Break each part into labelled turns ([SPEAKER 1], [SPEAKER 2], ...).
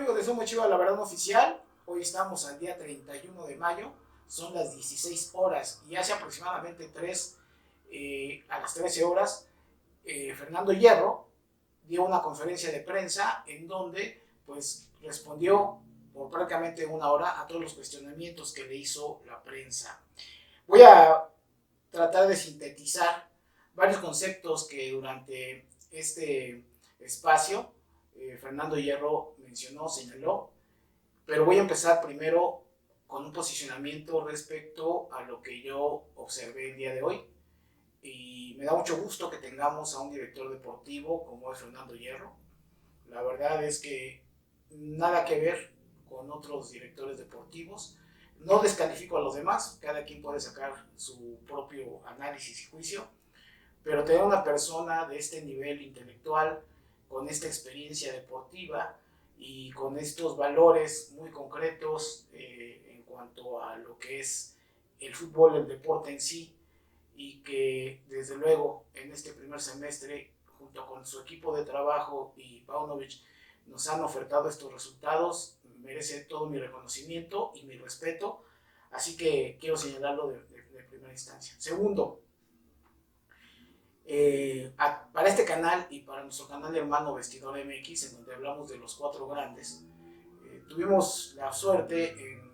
[SPEAKER 1] amigos de Somos Chivas, la verdad oficial? Hoy estamos al día 31 de mayo, son las 16 horas y hace aproximadamente a las 13 horas, Fernando Hierro dio una conferencia de prensa en donde pues respondió por prácticamente una hora a todos los cuestionamientos que le hizo la prensa. Voy a tratar de sintetizar varios conceptos que durante este espacio Fernando Hierro mencionó, señaló, pero voy a empezar primero con un posicionamiento respecto a lo que yo observé el día de hoy. Y me da mucho gusto que tengamos a un director deportivo como es Fernando Hierro. La verdad es que nada que ver con otros directores deportivos. No descalifico a los demás, cada quien puede sacar su propio análisis y juicio, pero tener una persona de este nivel intelectual, con esta experiencia deportiva y con estos valores muy concretos en cuanto a lo que es el fútbol, el deporte en sí, y que desde luego en este primer semestre, junto con su equipo de trabajo y Paunovic, nos han ofertado estos resultados, merece todo mi reconocimiento y mi respeto, así que quiero señalarlo de primera instancia. Segundo, para este canal y para nuestro canal hermano Vestidor MX, en donde hablamos de los cuatro grandes, tuvimos la suerte en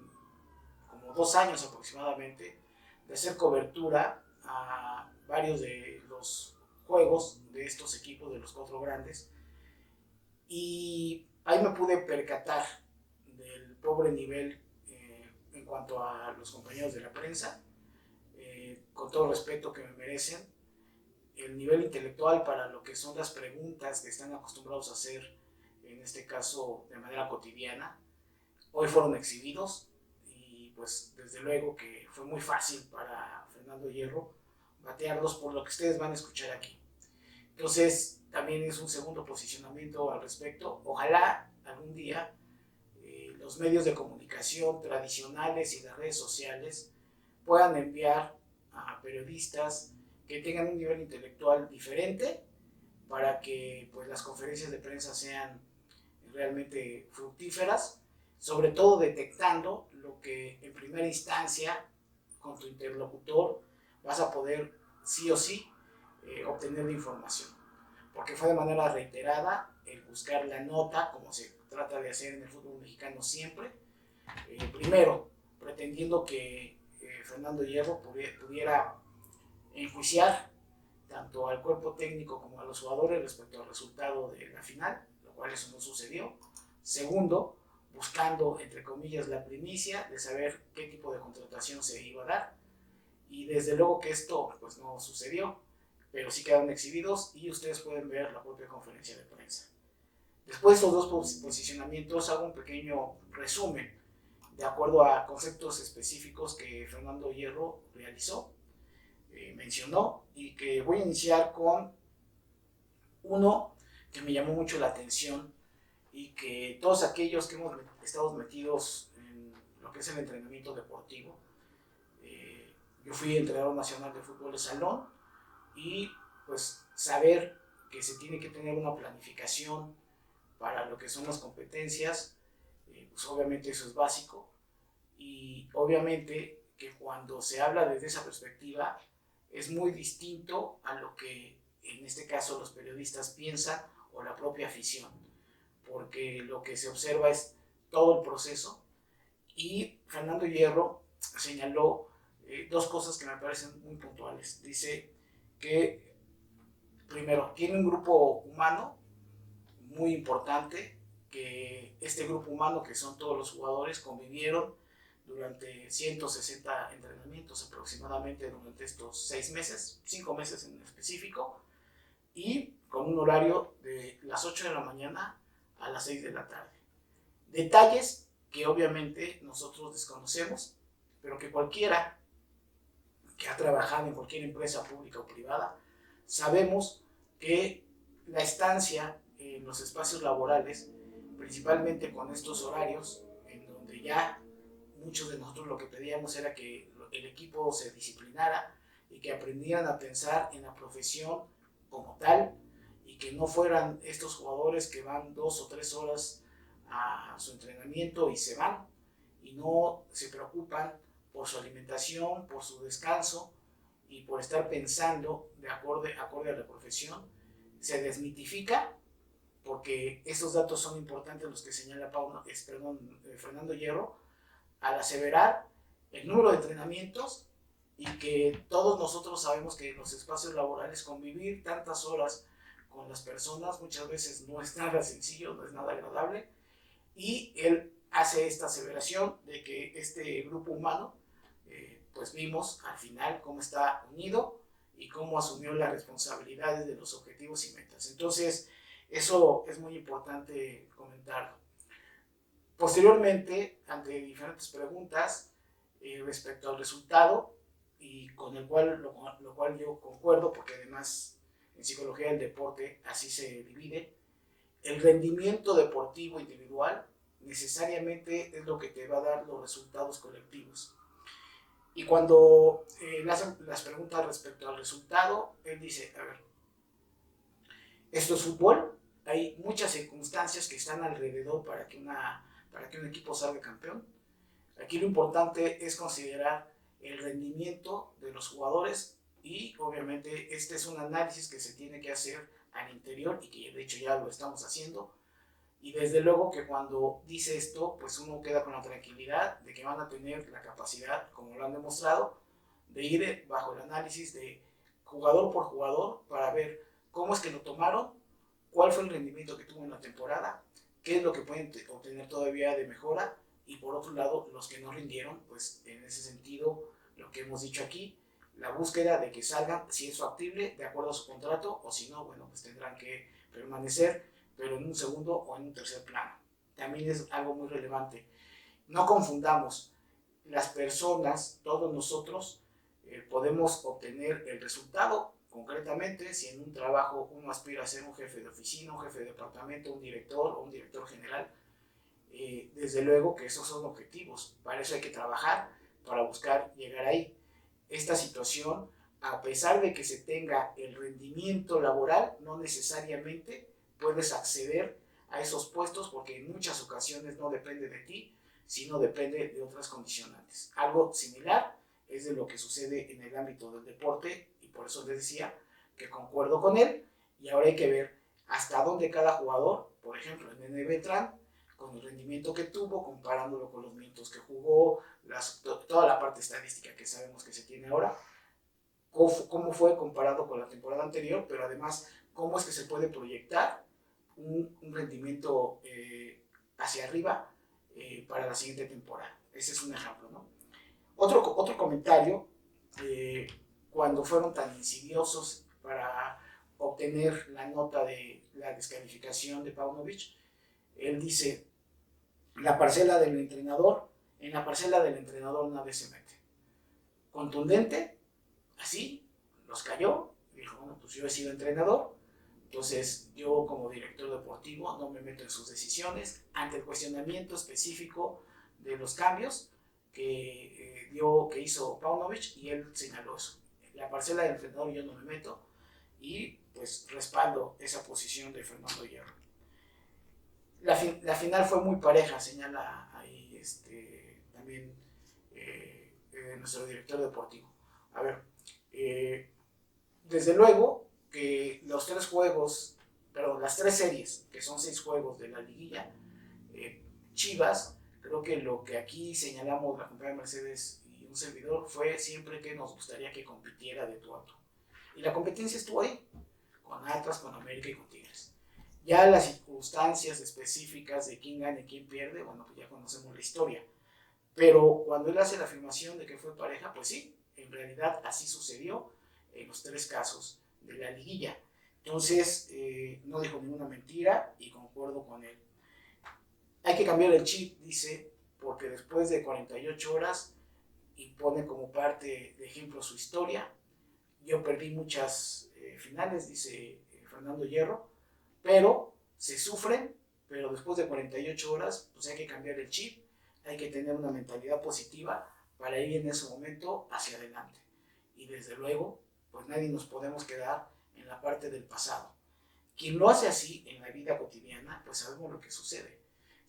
[SPEAKER 1] como 2 años aproximadamente de hacer cobertura a varios de los juegos de estos equipos de los cuatro grandes, y ahí me pude percatar del pobre nivel en cuanto a los compañeros de la prensa, con todo el respeto que me merecen, el nivel intelectual para lo que son las preguntas que están acostumbrados a hacer, en este caso de manera cotidiana, hoy fueron exhibidos y pues desde luego que fue muy fácil para Fernando Hierro batearlos por lo que ustedes van a escuchar aquí. Entonces también es un segundo posicionamiento al respecto. Ojalá algún día los medios de comunicación tradicionales y las redes sociales puedan enviar a periodistas que tengan un nivel intelectual diferente para que pues, las conferencias de prensa sean realmente fructíferas, sobre todo detectando lo que en primera instancia con tu interlocutor vas a poder sí o sí obtener de información, porque fue de manera reiterada el buscar la nota, como se trata de hacer en el fútbol mexicano siempre, primero pretendiendo que Fernando Hierro pudiera enjuiciar tanto al cuerpo técnico como a los jugadores respecto al resultado de la final, lo cual eso no sucedió. Segundo, buscando, entre comillas, la primicia de saber qué tipo de contratación se iba a dar. Y desde luego que esto pues, no sucedió, pero sí quedaron exhibidos y ustedes pueden ver la propia conferencia de prensa. Después de estos dos posicionamientos hago un pequeño resumen de acuerdo a conceptos específicos que Fernando Hierro realizó, mencionó, y que voy a iniciar con uno que me llamó mucho la atención y que todos aquellos que hemos estado metidos en lo que es el entrenamiento deportivo, yo fui entrenador nacional de fútbol de salón y pues saber que se tiene que tener una planificación para lo que son las competencias, pues obviamente eso es básico, y obviamente que cuando se habla desde esa perspectiva es muy distinto a lo que en este caso los periodistas piensan o la propia afición, porque lo que se observa es todo el proceso, y Fernando Hierro señaló dos cosas que me parecen muy puntuales. Dice que primero tiene un grupo humano muy importante, que este grupo humano, que son todos los jugadores, convivieron durante 160 entrenamientos aproximadamente durante estos 6 meses, 5 meses en específico, y con un horario de las 8 de la mañana a las 6 de la tarde. Detalles que obviamente nosotros desconocemos, pero que cualquiera que ha trabajado en cualquier empresa pública o privada, sabemos que la estancia en los espacios laborales, principalmente con estos horarios, en donde ya muchos de nosotros lo que pedíamos era que el equipo se disciplinara y que aprendieran a pensar en la profesión como tal, y que no fueran estos jugadores que van 2 o 3 horas a su entrenamiento y se van, y no se preocupan por su alimentación, por su descanso y por estar pensando de acorde a la profesión. Se desmitifica, porque esos datos son importantes los que señala Fernando Hierro, al aseverar el número de entrenamientos y que todos nosotros sabemos que en los espacios laborales convivir tantas horas con las personas muchas veces no es nada sencillo, no es nada agradable, y él hace esta aseveración de que este grupo humano, pues vimos al final cómo está unido y cómo asumió las responsabilidades de los objetivos y metas. Entonces, eso es muy importante comentarlo. Posteriormente, ante diferentes preguntas respecto al resultado, y con lo cual yo concuerdo, porque además en psicología del deporte así se divide, el rendimiento deportivo individual necesariamente es lo que te va a dar los resultados colectivos. Y cuando le hacen las preguntas respecto al resultado, él dice, a ver, esto es fútbol, hay muchas circunstancias que están alrededor para que un equipo salga campeón. Aquí lo importante es considerar el rendimiento de los jugadores y obviamente este es un análisis que se tiene que hacer al interior y que de hecho ya lo estamos haciendo. Y desde luego que cuando dice esto, pues uno queda con la tranquilidad de que van a tener la capacidad, como lo han demostrado, de ir bajo el análisis de jugador por jugador para ver cómo es que lo tomaron, cuál fue el rendimiento que tuvo en la temporada, qué es lo que pueden obtener todavía de mejora, y por otro lado, los que no rindieron, pues en ese sentido, lo que hemos dicho aquí, la búsqueda de que salgan, si es factible, de acuerdo a su contrato, o si no, bueno, pues tendrán que permanecer, pero en un segundo o en un tercer plano. También es algo muy relevante. No confundamos, las personas, todos nosotros, podemos obtener el resultado. Concretamente, si en un trabajo uno aspira a ser un jefe de oficina, un jefe de departamento, un director o un director general, desde luego que esos son objetivos. Para eso hay que trabajar, para buscar llegar ahí. Esta situación, a pesar de que se tenga el rendimiento laboral, no necesariamente puedes acceder a esos puestos, porque en muchas ocasiones no depende de ti, sino depende de otras condicionantes. Algo similar es de lo que sucede en el ámbito del deporte, y por eso les decía que concuerdo con él, y ahora hay que ver hasta dónde cada jugador, por ejemplo en Nene Beltrán, con el rendimiento que tuvo, comparándolo con los minutos que jugó, toda la parte estadística que sabemos que se tiene ahora, cómo fue comparado con la temporada anterior, pero además cómo es que se puede proyectar un rendimiento hacia arriba para la siguiente temporada. Ese es un ejemplo, ¿no? Otro comentario, cuando fueron tan insidiosos para obtener la nota de la descalificación de Paunovic, él dice, en la parcela del entrenador nadie se mete. Contundente, así, los cayó, dijo, bueno, pues yo he sido entrenador, entonces yo como director deportivo no me meto en sus decisiones ante el cuestionamiento específico de los cambios que hizo Paunovic, y él señaló eso. En la parcela del entrenador yo no me meto, y pues respaldo esa posición de Fernando Hierro. La final fue muy pareja, señala ahí también nuestro director deportivo. A ver, desde luego que las tres series, que son 6 juegos de la liguilla, Chivas, creo que lo que aquí señalamos la compañía Mercedes y un servidor fue siempre que nos gustaría que compitiera de tú a tú. Y la competencia estuvo ahí, con Atlas, con América y con Tigres. Ya las circunstancias específicas de quién gana y quién pierde, bueno, pues ya conocemos la historia. Pero cuando él hace la afirmación de que fue pareja, pues sí, en realidad así sucedió en los 3 casos de la liguilla. Entonces, no dijo ninguna mentira y concuerdo con él. Hay que cambiar el chip, dice, porque después de 48 horas, y pone como parte de ejemplo su historia, yo perdí muchas finales, dice Fernando Hierro, pero se sufren, pero después de 48 horas, pues hay que cambiar el chip, hay que tener una mentalidad positiva para ir en ese momento hacia adelante. Y desde luego, pues nadie nos podemos quedar en la parte del pasado. Quien lo hace así en la vida cotidiana, pues sabemos lo que sucede.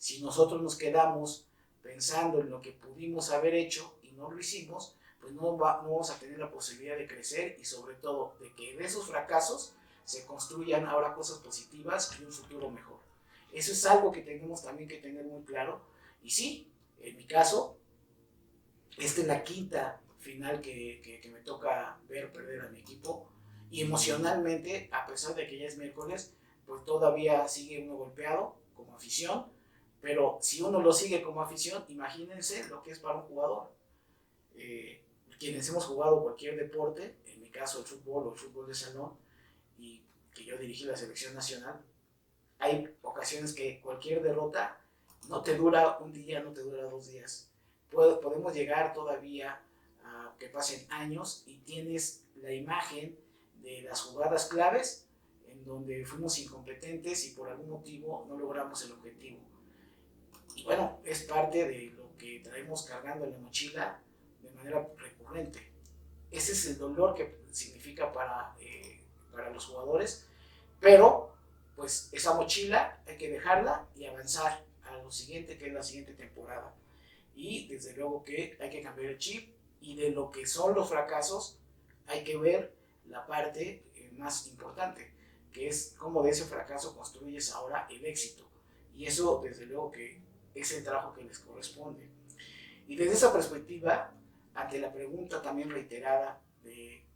[SPEAKER 1] Si nosotros nos quedamos pensando en lo que pudimos haber hecho y no lo hicimos, pues no vamos a tener la posibilidad de crecer y sobre todo de que de esos fracasos se construyan ahora cosas positivas y un futuro mejor. Eso es algo que tenemos también que tener muy claro. Y sí, en mi caso, esta es la quinta final que me toca ver perder a mi equipo. Y emocionalmente, a pesar de que ya es miércoles, pues todavía sigue uno golpeado como afición. Pero si uno lo sigue como afición, imagínense lo que es para un jugador. Quienes hemos jugado cualquier deporte, en mi caso el fútbol o el fútbol de salón, y que yo dirigí la selección nacional, hay ocasiones que cualquier derrota no te dura un día, no te dura 2 días. Podemos llegar todavía a que pasen años y tienes la imagen de las jugadas claves en donde fuimos incompetentes y por algún motivo no logramos el objetivo. Y bueno, es parte de lo que traemos cargando en la mochila de manera recurrente. Ese es el dolor que significa para los jugadores, pero pues esa mochila hay que dejarla y avanzar a lo siguiente, que es la siguiente temporada. Y desde luego que hay que cambiar el chip y de lo que son los fracasos hay que ver la parte más importante, que es cómo de ese fracaso construyes ahora el éxito. Y eso desde luego que es el trabajo que les corresponde. Y desde esa perspectiva, ante la pregunta también reiterada de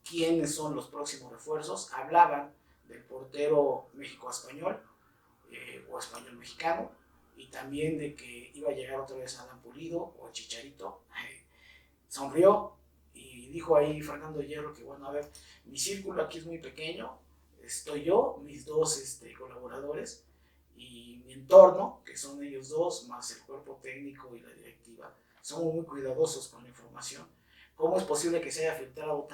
[SPEAKER 1] quiénes son los próximos refuerzos, hablaban del portero México-español o español-mexicano, y también de que iba a llegar otra vez Alan Pulido o Chicharito. Sonrió y dijo ahí Fernando Hierro que bueno, a ver, mi círculo aquí es muy pequeño, estoy yo, mis dos colaboradores y mi entorno, que son ellos dos, más el cuerpo técnico y la directiva. Somos muy cuidadosos con la información. ¿Cómo es posible que se haya filtrado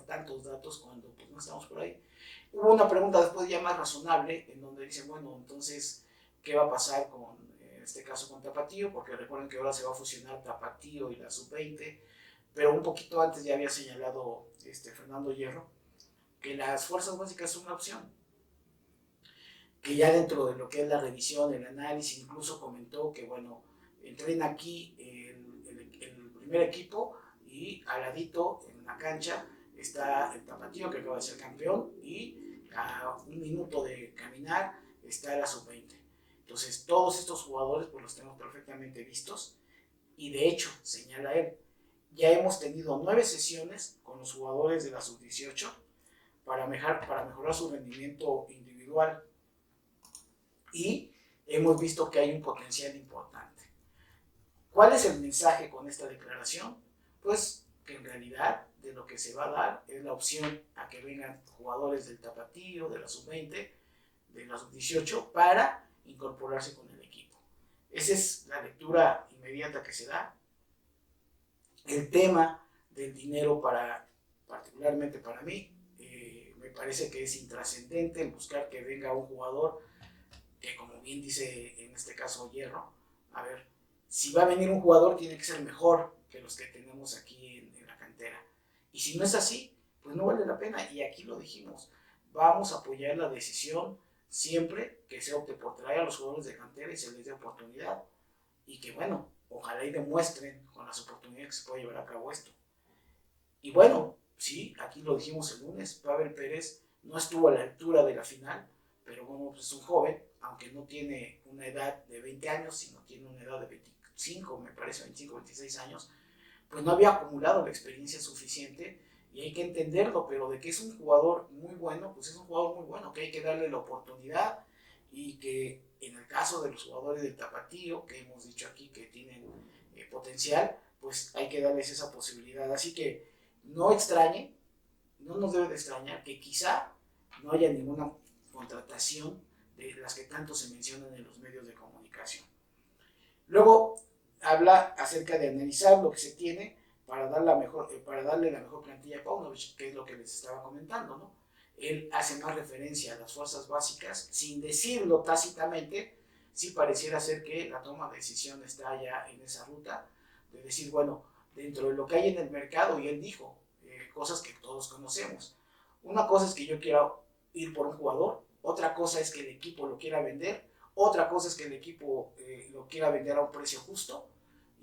[SPEAKER 1] tantos datos cuando pues, no estamos por ahí? Hubo una pregunta después ya más razonable, en donde dicen, bueno, entonces, ¿qué va a pasar con, en este caso, con Tapatío? Porque recuerden que ahora se va a fusionar Tapatío y la Sub-20, pero un poquito antes ya había señalado Fernando Hierro que las fuerzas básicas son una opción, que ya dentro de lo que es la revisión, el análisis, incluso comentó que, bueno, entrena aquí el primer equipo y al ladito en la cancha está el Tapatío, que acaba de ser campeón, y a un minuto de caminar está la Sub-20. Entonces, todos estos jugadores pues los tenemos perfectamente vistos y de hecho, señala él, ya hemos tenido 9 sesiones con los jugadores de la Sub-18 para mejorar su rendimiento individual y hemos visto que hay un potencial importante. ¿Cuál es el mensaje con esta declaración? Pues que en realidad de lo que se va a dar es la opción a que vengan jugadores del Tapatío, de la Sub-20, de la Sub-18 para incorporarse con el equipo. Esa es la lectura inmediata que se da. El tema del dinero particularmente para mí, me parece que es intrascendente el buscar que venga un jugador que, como bien dice en este caso Hierro, a ver, si va a venir un jugador tiene que ser mejor que los que tenemos aquí en la cantera. Y si no es así, pues no vale la pena. Y aquí lo dijimos, vamos a apoyar la decisión siempre que se opte por traer a los jugadores de cantera y se les dé oportunidad. Y que bueno, ojalá y demuestren con las oportunidades que se puede llevar a cabo esto. Y bueno, sí, aquí lo dijimos el lunes, Pavel Pérez no estuvo a la altura de la final, pero bueno, pues es un joven, aunque no tiene una edad de 20 años, sino tiene una edad de 25, me parece, 25, 26 años, pues no había acumulado la experiencia suficiente y hay que entenderlo, pero de que es un jugador muy bueno, pues es un jugador muy bueno, que hay que darle la oportunidad y que en el caso de los jugadores del Tapatío, que hemos dicho aquí que tienen potencial, pues hay que darles esa posibilidad. Así que no extrañe, no nos debe de extrañar que quizá no haya ninguna contratación de las que tanto se mencionan en los medios de comunicación. Luego habla acerca de analizar lo que se tiene para darle la mejor plantilla a Paunovic, que es lo que les estaba comentando, ¿no? Él hace más referencia a las fuerzas básicas, sin decirlo tácitamente, sí pareciera ser que la toma de decisión está ya en esa ruta, de decir, bueno, dentro de lo que hay en el mercado, y él dijo cosas que todos conocemos. Una cosa es que yo quiera ir por un jugador, otra cosa es que el equipo lo quiera vender, Otra cosa es que el equipo lo quiera vender a un precio justo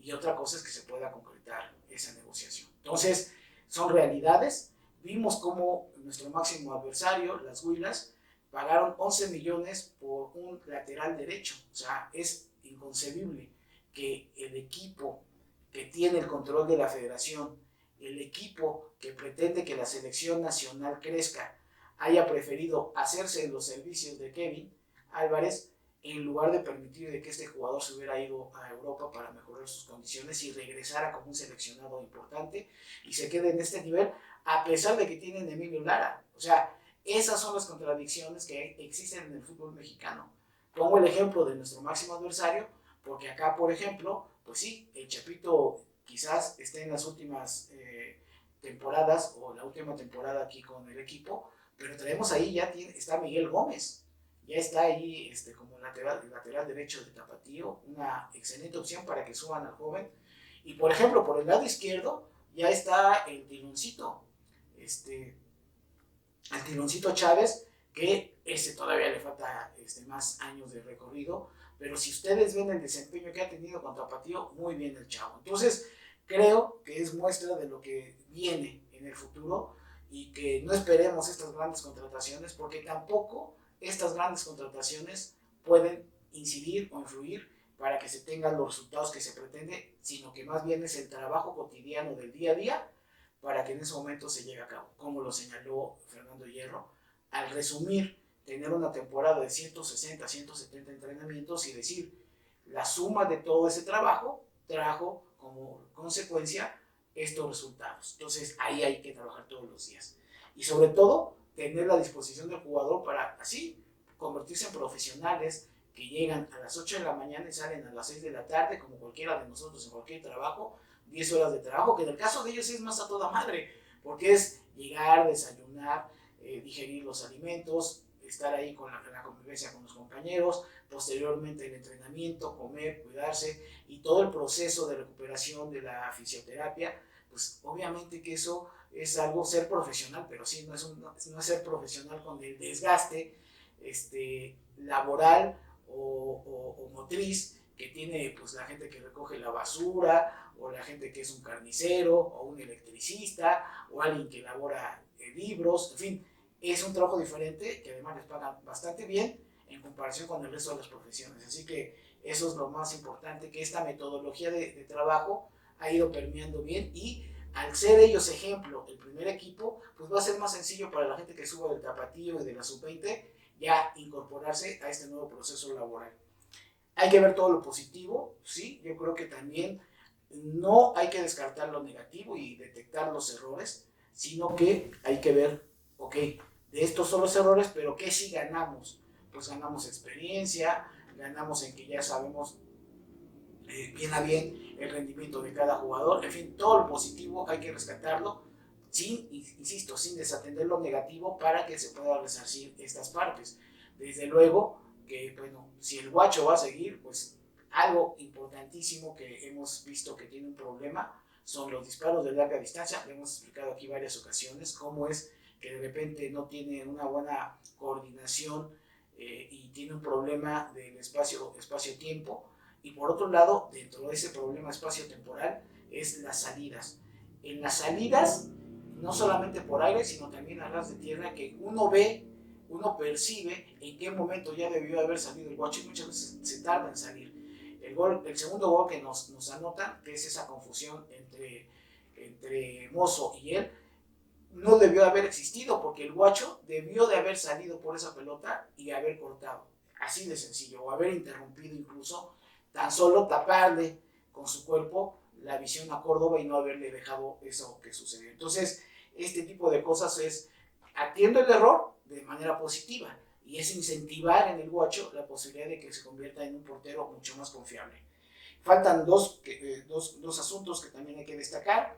[SPEAKER 1] y otra cosa es que se pueda concretar esa negociación. Entonces, son realidades. Vimos cómo nuestro máximo adversario, las Huilas, pagaron 11 millones por un lateral derecho. O sea, es inconcebible que el equipo que tiene el control de la federación, el equipo que pretende que la selección nacional crezca, haya preferido hacerse los servicios de Kevin Álvarez en lugar de permitir de que este jugador se hubiera ido a Europa para mejorar sus condiciones y regresara como un seleccionado importante y se quede en este nivel a pesar de que tienen a Emilio Lara. O sea, esas son las contradicciones que existen en el fútbol mexicano. Pongo el ejemplo de nuestro máximo adversario, porque acá, por ejemplo, pues sí, el Chapito quizás esté en las últimas temporadas o la última temporada aquí con el equipo, pero traemos ahí, está Miguel Gómez, ya está ahí como lateral derecho de Tapatío, una excelente opción para que suban al joven. Y por ejemplo, por el lado izquierdo ya está el Tironcito, al Tironcito Chávez, que todavía le falta más años de recorrido, pero si ustedes ven el desempeño que ha tenido con Tapatío, muy bien el chavo. Entonces, creo que es muestra de lo que viene en el futuro y que no esperemos estas grandes contrataciones, porque tampoco estas grandes contrataciones pueden incidir o influir para que se tengan los resultados que se pretende, sino que más bien es el trabajo cotidiano del día a día para que en ese momento se llegue a cabo, como lo señaló Fernando Hierro, al resumir, tener una temporada de 160, 170 entrenamientos y decir, la suma de todo ese trabajo trajo como consecuencia estos resultados. Entonces ahí hay que trabajar todos los días. Y sobre todo, tener la disposición del jugador para así convertirse en profesionales que llegan a las 8 de la mañana y salen a las 6 de la tarde, como cualquiera de nosotros en cualquier trabajo, 10 horas de trabajo, que en el caso de ellos es más a toda madre, porque es llegar, desayunar, digerir los alimentos, estar ahí con la convivencia con los compañeros, posteriormente el entrenamiento, comer, cuidarse y todo el proceso de recuperación de la fisioterapia, pues obviamente que eso es algo, ser profesional, pero sí, no es ser profesional con el desgaste laboral o motriz que tiene pues la gente que recoge la basura o la gente que es un carnicero o un electricista o alguien que elabora libros, en fin, es un trabajo diferente que además les pagan bastante bien en comparación con el resto de las profesiones, así que eso es lo más importante, que esta metodología de trabajo ha ido permeando bien y al ser ellos ejemplo, el primer equipo, pues va a ser más sencillo para la gente que suba del Tapatío y de la Sub-20 ya incorporarse a este nuevo proceso laboral. Hay que ver todo lo positivo, sí, yo creo que también no hay que descartar lo negativo y detectar los errores, sino que hay que ver, ok, de estos son los errores, pero ¿qué sí ganamos? Pues ganamos experiencia, ganamos en que ya sabemos bien a bien el rendimiento de cada jugador, en fin, todo lo positivo hay que rescatarlo, insisto, sin desatender lo negativo para que se pueda resarcir estas partes. Desde luego que, bueno, si el Guacho va a seguir, pues algo importantísimo que hemos visto que tiene un problema son los disparos de larga distancia. Le hemos explicado aquí varias ocasiones cómo es que de repente no tiene una buena coordinación y tiene un problema del espacio-tiempo. Y por otro lado, dentro de ese problema espacio-temporal, es las salidas. En las salidas, no solamente por aire, sino también a ras de tierra, que uno percibe en qué momento ya debió haber salido el Guacho y muchas veces se tarda en salir. El segundo gol que nos anotan, que es esa confusión entre Mozo y él, no debió haber existido porque el Guacho debió de haber salido por esa pelota y haber cortado. Así de sencillo, o haber interrumpido incluso, tan solo taparle con su cuerpo la visión a Córdoba y no haberle dejado eso que sucedió. Entonces, este tipo de cosas es atiendo el error de manera positiva y es incentivar en el Guacho la posibilidad de que se convierta en un portero mucho más confiable. Faltan dos asuntos que también hay que destacar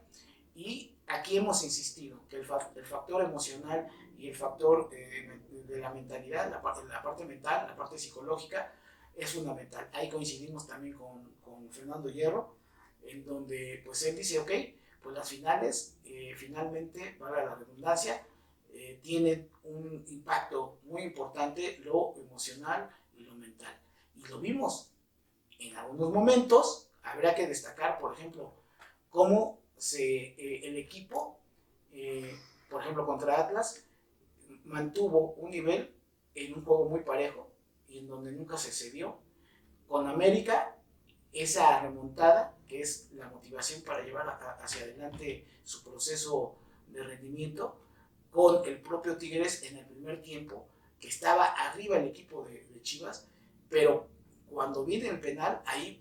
[SPEAKER 1] y aquí hemos insistido que el factor emocional y el factor de la mentalidad, la parte mental, la parte psicológica, es fundamental. Ahí coincidimos también con Fernando Hierro, en donde pues él dice, ok, pues las finales, finalmente, para la redundancia, tienen un impacto muy importante, lo emocional y lo mental. Y lo vimos en algunos momentos. Habrá que destacar, por ejemplo, cómo el equipo, por ejemplo, contra Atlas, mantuvo un nivel en un juego muy parejo y en donde nunca se cedió. Con América, esa remontada, que es la motivación para llevar hacia adelante su proceso de rendimiento, con el propio Tigres en el primer tiempo, que estaba arriba el equipo de Chivas, pero cuando viene el penal, ahí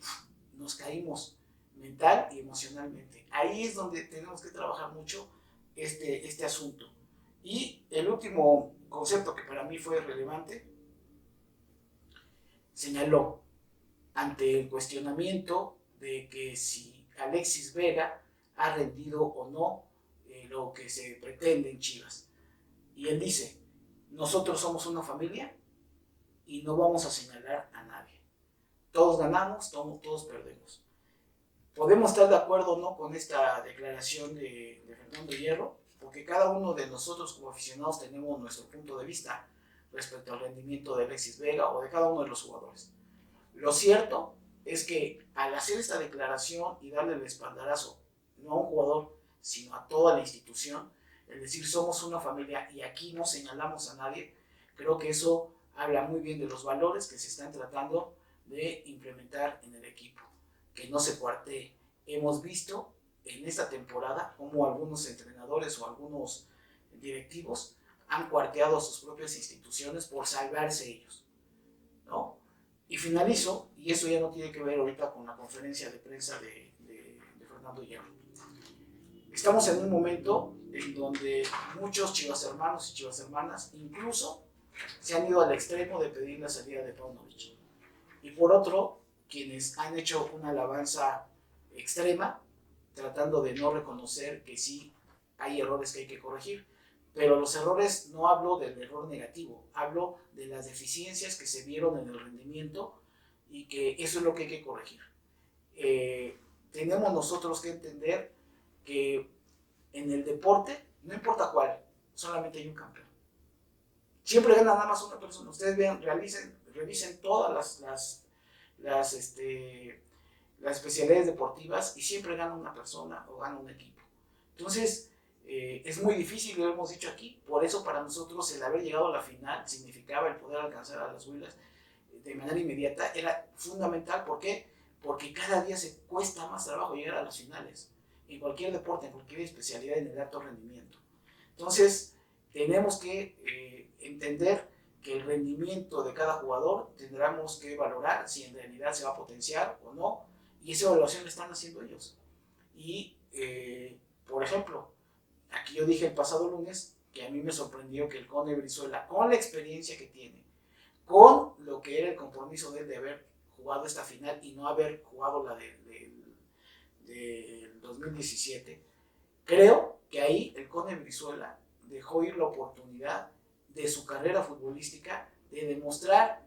[SPEAKER 1] nos caímos mental y emocionalmente. Ahí es donde tenemos que trabajar mucho este asunto. Y el último concepto que para mí fue relevante, señaló ante el cuestionamiento de que si Alexis Vega ha rendido o no lo que se pretende en Chivas. Y él dice, nosotros somos una familia y no vamos a señalar a nadie. Todos ganamos, todos perdemos. Podemos estar de acuerdo o no con esta declaración de Fernando Hierro, porque cada uno de nosotros como aficionados tenemos nuestro punto de vista respecto al rendimiento de Alexis Vega o de cada uno de los jugadores. Lo cierto es que al hacer esta declaración y darle el espaldarazo, no a un jugador, sino a toda la institución, es decir, somos una familia y aquí no señalamos a nadie, creo que eso habla muy bien de los valores que se están tratando de implementar en el equipo, que no se cuartee. Hemos visto en esta temporada cómo algunos entrenadores o algunos directivos han cuarteado a sus propias instituciones por salvarse ellos, ¿no? Y finalizo, y eso ya no tiene que ver ahorita con la conferencia de prensa de Fernando Hierro. Estamos en un momento en donde muchos chivas hermanos y chivas hermanas incluso se han ido al extremo de pedir la salida de Paunovic. Y por otro, quienes han hecho una alabanza extrema, tratando de no reconocer que sí hay errores que hay que corregir. Pero los errores, no hablo del error negativo, hablo de las deficiencias que se vieron en el rendimiento y que eso es lo que hay que corregir. Tenemos nosotros que entender que en el deporte, no importa cuál, solamente hay un campeón. Siempre gana nada más una persona. Ustedes vean, revisen todas las especialidades deportivas y siempre gana una persona o gana un equipo. Entonces, es muy difícil, lo hemos dicho aquí, por eso para nosotros el haber llegado a la final significaba el poder alcanzar a las Huilas de manera inmediata, era fundamental. ¿Por qué? Porque cada día se cuesta más trabajo llegar a las finales, en cualquier deporte, en cualquier especialidad en el alto rendimiento. Entonces, tenemos que entender que el rendimiento de cada jugador tendremos que valorar si en realidad se va a potenciar o no, y esa evaluación la están haciendo ellos. Y, por ejemplo, aquí yo dije el pasado lunes que a mí me sorprendió que el Cone Brizuela, con la experiencia que tiene, con lo que era el compromiso de él de haber jugado esta final y no haber jugado la del 2017, creo que ahí el Cone Brizuela dejó ir la oportunidad de su carrera futbolística de demostrar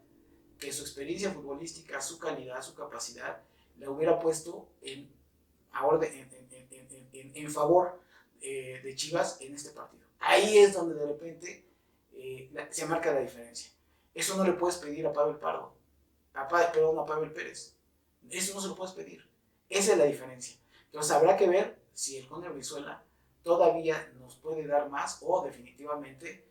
[SPEAKER 1] que su experiencia futbolística, su calidad, su capacidad, la hubiera puesto en favor de Chivas en este partido. Ahí es donde de repente se marca la diferencia. Eso no le puedes pedir a Pavel Pardo, a Pavel Pérez. Eso no se lo puedes pedir. Esa es la diferencia. Entonces habrá que ver si el Cone Brizuela todavía nos puede dar más o definitivamente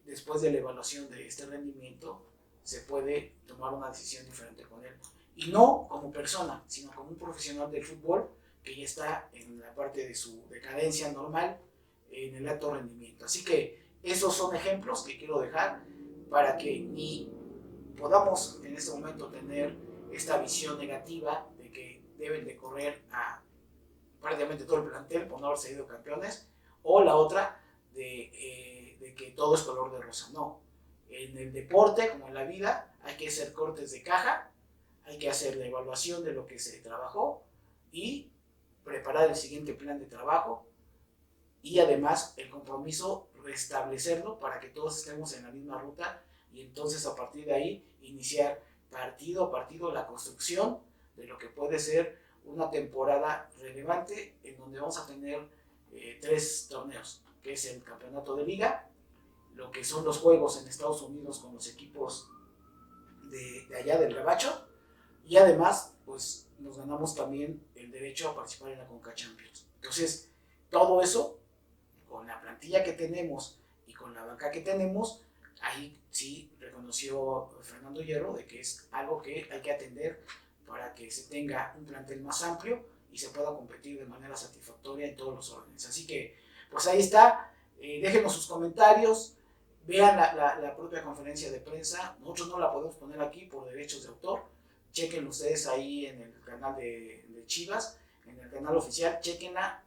[SPEAKER 1] después de la evaluación de este rendimiento se puede tomar una decisión diferente con él. Y no como persona, sino como un profesional del fútbol que ya está en la parte de su decadencia normal en el alto rendimiento. Así que esos son ejemplos que quiero dejar para que ni podamos en este momento tener esta visión negativa de que deben de correr a prácticamente todo el plantel por no haber sido campeones, o la otra de que todo es color de rosa. No, en el deporte como en la vida hay que hacer cortes de caja, hay que hacer la evaluación de lo que se trabajó y preparar el siguiente plan de trabajo y además el compromiso restablecerlo para que todos estemos en la misma ruta y entonces a partir de ahí iniciar partido a partido la construcción de lo que puede ser una temporada relevante en donde vamos a tener 3 torneos, que es el campeonato de liga, lo que son los juegos en Estados Unidos con los equipos de allá del Gabacho, y además pues nos ganamos también el derecho a participar en la Conca Champions. Entonces, todo eso, con la plantilla que tenemos y con la banca que tenemos, ahí sí reconoció Fernando Hierro de que es algo que hay que atender para que se tenga un plantel más amplio y se pueda competir de manera satisfactoria en todos los órdenes. Así que, pues ahí está. Déjenos sus comentarios, vean la propia conferencia de prensa. Nosotros no la podemos poner aquí por derechos de autor. Chequen ustedes ahí en el canal de Chivas, en el canal oficial, chequenla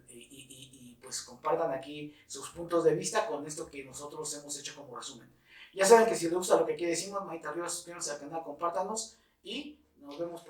[SPEAKER 1] y pues compartan aquí sus puntos de vista con esto que nosotros hemos hecho como resumen. Ya saben que si les gusta lo que aquí decimos, manita arriba, suscríbanse al canal, compártanos y nos vemos